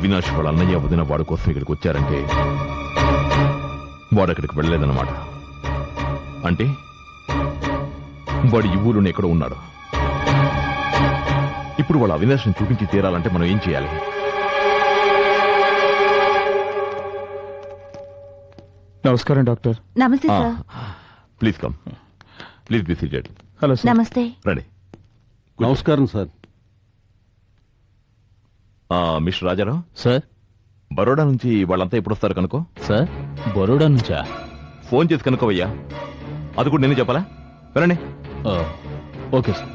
అవినాష్ వాళ్ళ అన్నయ్య వదిన వాడి కోసం ఇక్కడికి వచ్చారంటే వాడు అక్కడికి వెళ్ళలేదన్నమాట. అంటే వాడు ఈ ఊళ్ళోనే ఎక్కడో ఉన్నాడు. ఇప్పుడు వాళ్ళ అవినాష్ని చూపించి తీరాలంటే మనం ఏం చేయాలి? నమస్కారం డాక్టర్. నమస్తే sir. Please come, please be seated. Hello sir. నమస్తే. రండి. నమస్కారం sir. Mister Rajarao sir. Baroda నుంచి వాళ్ళంతా ఎప్పుడు వస్తారు కనుకో. సార్ బరోడా నుంచా? ఫోన్ చేసి కనుకోవయ్యా. అది కూడా నేనే చెప్పాలా? వెళ్ళండి. Okay sir.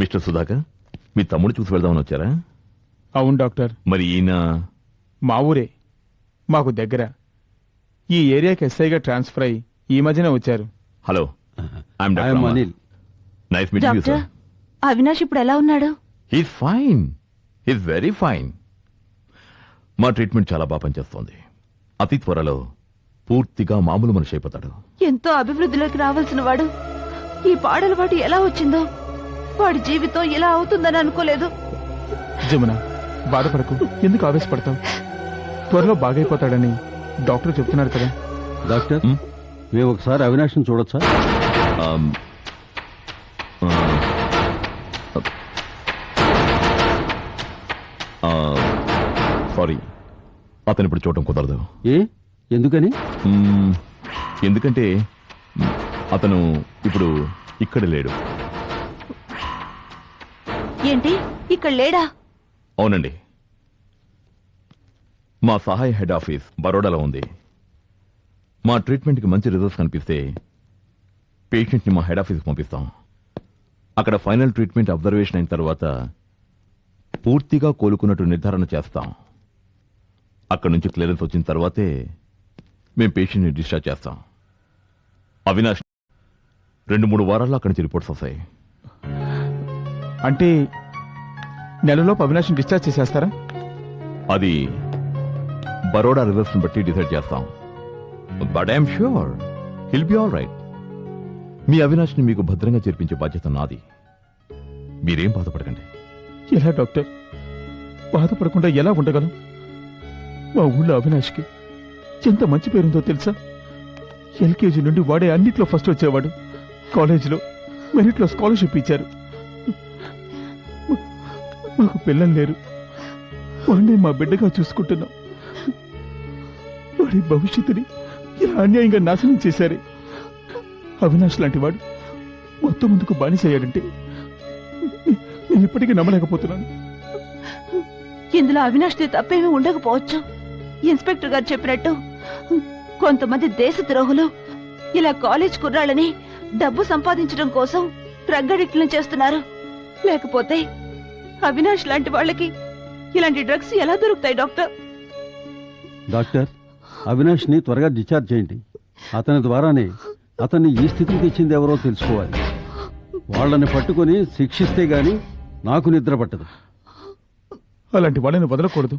మిస్టర్ సుధాకర్, మీ తమ్ముడు చూసి వెళ్దామని వచ్చారా? అవును డాక్టర్. మరి ఈయన మా ఊరే, మాకు దగ్గర. ఈ ఏరియాకి ఎస్ఐగా ట్రాన్స్ఫర్ అయ్యి ఈ మధ్యనే వచ్చారు. Hello, I'm Anil. Nice meeting you doctor, sir. Avinash ఇప్పుడు ఎలా ఉన్నాడు? He's fine, he's very fine. మా ట్రీట్మెంట్ చాలా బాగా పనిచేస్తోంది. అతి త్వరలో పూర్తిగా మామూలు మనిషి అయిపోతాడు. ఎంతో అభివృద్ధిలోకి రావాల్సిన వాడు ఈ పాడలవాటు ఎలా వచ్చిందో, వాడి జీవితం ఇలా అవుతుందని అనుకోలేదు. జమున, బాధపడకు, ఎందుకు ఆవేశపడతావు? త్వరలో బాగైపోతాడని డాక్టర్ చెప్తున్నారు కదా. డాక్టర్, మేము ఒకసారి అవినాష్ని చూడొచ్చా? సారీ, అతను ఇప్పుడు చూడటం కుదరదు. ఎందుకని? ఎందుకంటే అతను ఇప్పుడు ఇక్కడ లేడు. ఏంటి, ఇక్కడ లేడా? అవునండి, మా సహాయ హెడ్ ఆఫీస్ బరోడాలో ఉంది. మా ట్రీట్మెంట్కి మంచి రిజల్ట్స్ కనిపిస్తే పేషెంట్ని మా హెడ్ ఆఫీస్కి పంపిస్తాం. అక్కడ ఫైనల్ ట్రీట్మెంట్ అబ్జర్వేషన్ అయిన తర్వాత పూర్తిగా కోలుకున్నట్టు నిర్ధారణ చేస్తాం. అక్కడ నుంచి క్లియరెన్స్ వచ్చిన తర్వాతే మేము పేషెంట్ని డిశ్చార్జ్ చేస్తాం. అవినాష్ 2-3 వారాల్లో అక్కడి నుంచి రిపోర్ట్స్ వస్తాయి. అంటే నెలలోపు అవినాష్ని డిశ్చార్జ్ చేసేస్తారా? అది బరోడా రిజల్ట్స్ బట్టి డిసైడ్ చేస్తాం. But I'm sure he'll be all right. మీ అవినాష్ని మీకు భద్రంగా చేర్పించే బాధ్యత నాది. మీరేం బాధపడకండి. ఎలా డాక్టర్? బాధపడకుండా ఎలా ఉండగలం? మా ఊళ్ళో అవినాష్కి ఎంత మంచి పేరుందో తెలుసా? ఎల్కేజీ నుండి వాడే అన్నిట్లో ఫస్ట్ వచ్చేవాడు. కాలేజీలో మెరిట్లో స్కాలర్షిప్ ఇచ్చారు. మాకు పిల్లలు లేరు, వాడిని మా బిడ్డగా చూసుకుంటున్నాం. వాడి భవిష్యత్తుని ఇలా అన్యాయంగా నాశనం చేశారే. అవినాష్ లాంటి వాడు మొత్తం ముందుకు బానిసయ్యాడంటే నేను ఇప్పటికీ నమ్మలేకపోతున్నాను. ఇందులో అవినాష్ తప్పేమీ ఉండకపోవచ్చు. ఇన్స్పెక్టర్ గారు చెప్పినట్టు కొంతమంది దేశద్రోహులు ఇలా కాలేజ్ కుర్రాళ్ళని డబ్బు సంపాదించడం కోసం డ్రగ్ అడిక్ట్లను చేస్తున్నారు. లేకపోతే అవినాష్ లాంటి వాళ్ళకి ఇలాంటి డ్రగ్స్ ఎలా దొరుకుతాయి డాక్టర్? డాక్టర్, అవినాష్ని త్వరగా డిశ్చార్జ్ చేయండి. అతని ద్వారానే అతన్ని ఈ స్థితికి తెచ్చింది ఎవరో తెలుసుకోవాలి. వాళ్ళని పట్టుకొని శిక్షిస్తే గాని నాకు నిద్ర పట్టదు. అలాంటి వాళ్ళని వదలకూడదు.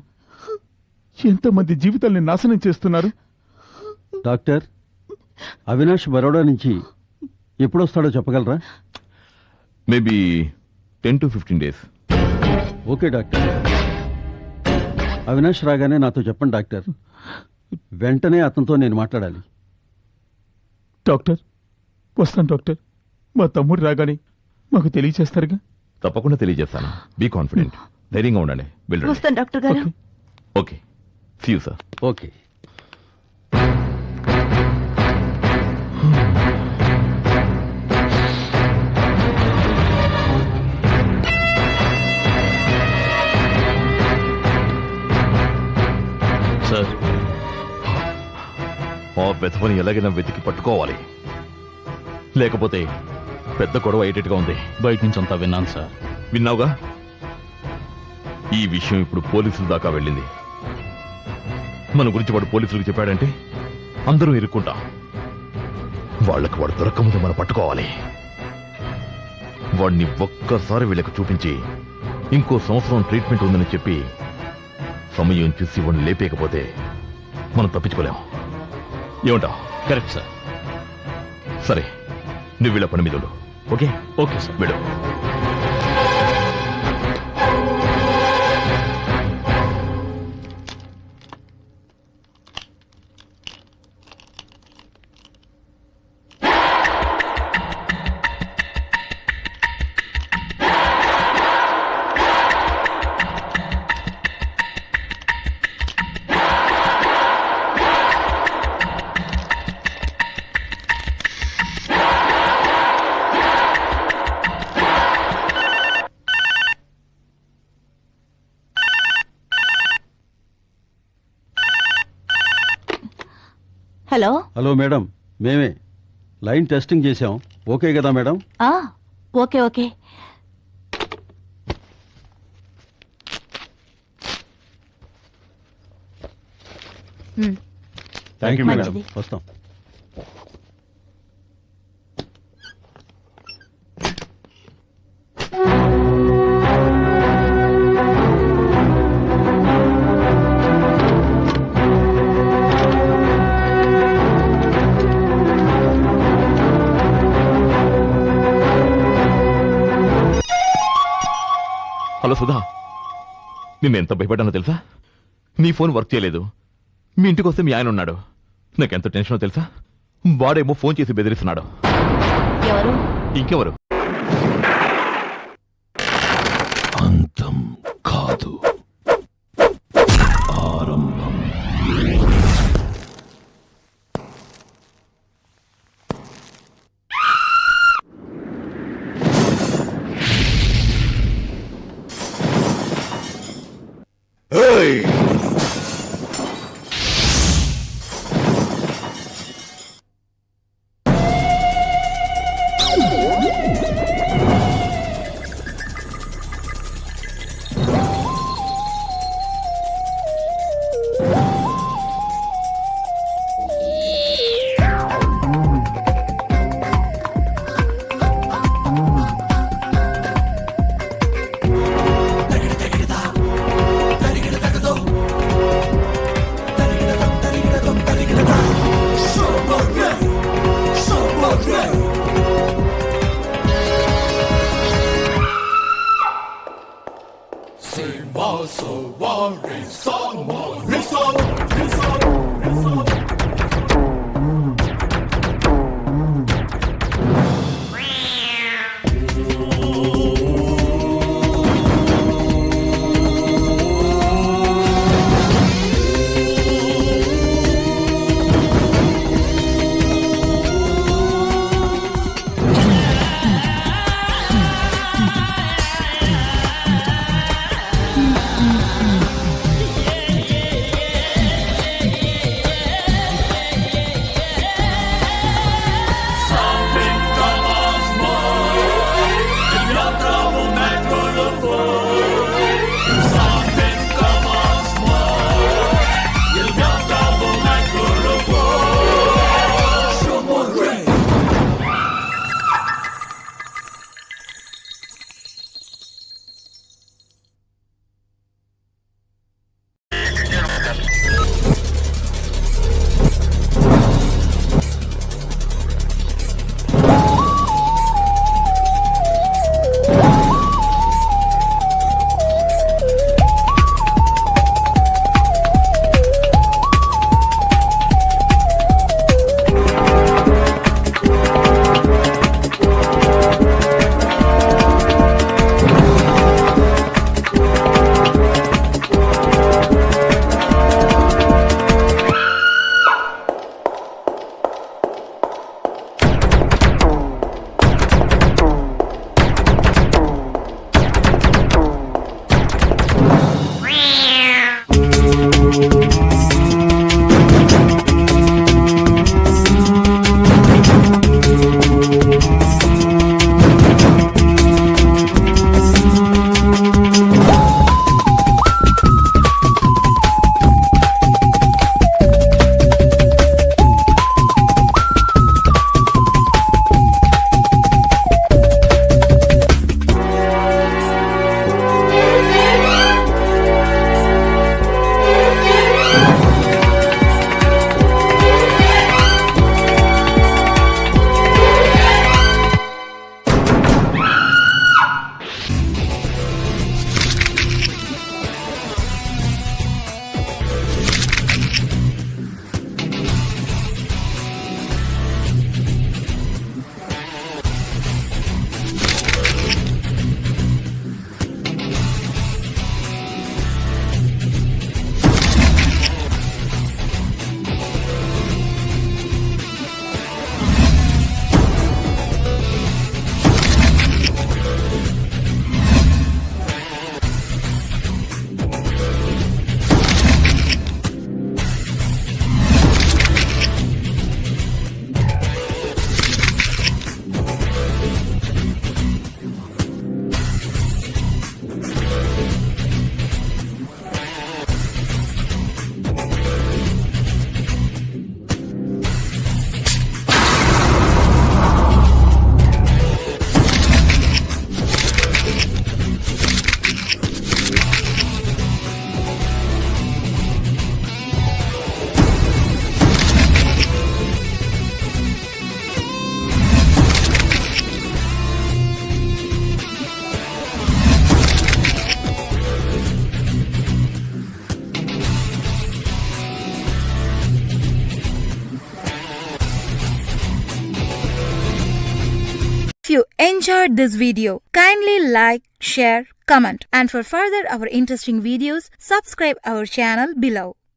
ఎంతమంది జీవితాల్ని నాశనం చేస్తున్నారు. డాక్టర్, అవినాష్ బరోడా నుంచి ఎప్పుడొస్తాడో చెప్పగలరా? Maybe 10 to 15 days. Okay doctor. Avinash రాగానే నాతో చెప్పండి డాక్టర్. వెంటనే అతనితో నేను మాట్లాడాలి. డాక్టర్, వస్తాను డాక్టర్. మా తమ్ముడు రాగానే మాకు తెలియచేస్తారుగా? తప్పకుండా తెలియజేస్తాను. Be confident. ధైర్యంగా ఉండండి. వెళ్ళండి. వస్తాను డాక్టర్ గారు. Okay, see you sir. Okay. Sir, ఆ వెధవని ఎలాగైనా వెతికి పట్టుకోవాలి, లేకపోతే పెద్ద గొడవ అయ్యేటట్టుగా ఉంది. బయట నుంచి అంతా విన్నాను సార్. విన్నావుగా? ఈ విషయం ఇప్పుడు పోలీసుల దాకా వెళ్ళింది. మన గురించి వాడు పోలీసులకు చెప్పాడంటే అందరూ ఇరుక్కుంటాం. వాళ్ళకి వాడు దొరకముందు మనం పట్టుకోవాలి. వాడిని ఒక్కసారి వీళ్ళకి చూపించి ఇంకో సంవత్సరం ట్రీట్మెంట్ ఉందని చెప్పి సమయం చూసి వాడిని లేపేయకపోతే మనం తప్పించుకోలేం. ఏమంటావు? Correct sir. సరే, నువ్వు వీళ్ళ పని మీద ఉండు. ఓకే? Okay sir. వెళ్ళు. హలో హలో మేడం, మేమే లైన్ టెస్టింగ్ చేశాం. ఓకే కదా మేడం? ఆ, okay okay. Thank you madam. మంచిది. వస్తాం. హలో సుధా, నిన్న ఎంత భయపడ్డానో తెలుసా? నీ ఫోన్ వర్క్ చేయలేదు. మీ ఇంటికి వస్తే మీ ఆయన ఉన్నాడు. నాకెంత టెన్షనో తెలుసా? వాడేమో ఫోన్ చేసి బెదిరిస్తున్నాడు. ఎవరు? ఇంకెవరు? అంతం కాదు, ఆరంభం. you enjoyed this video, kindly like, share, comment, and for further our interesting videos, subscribe our channel below.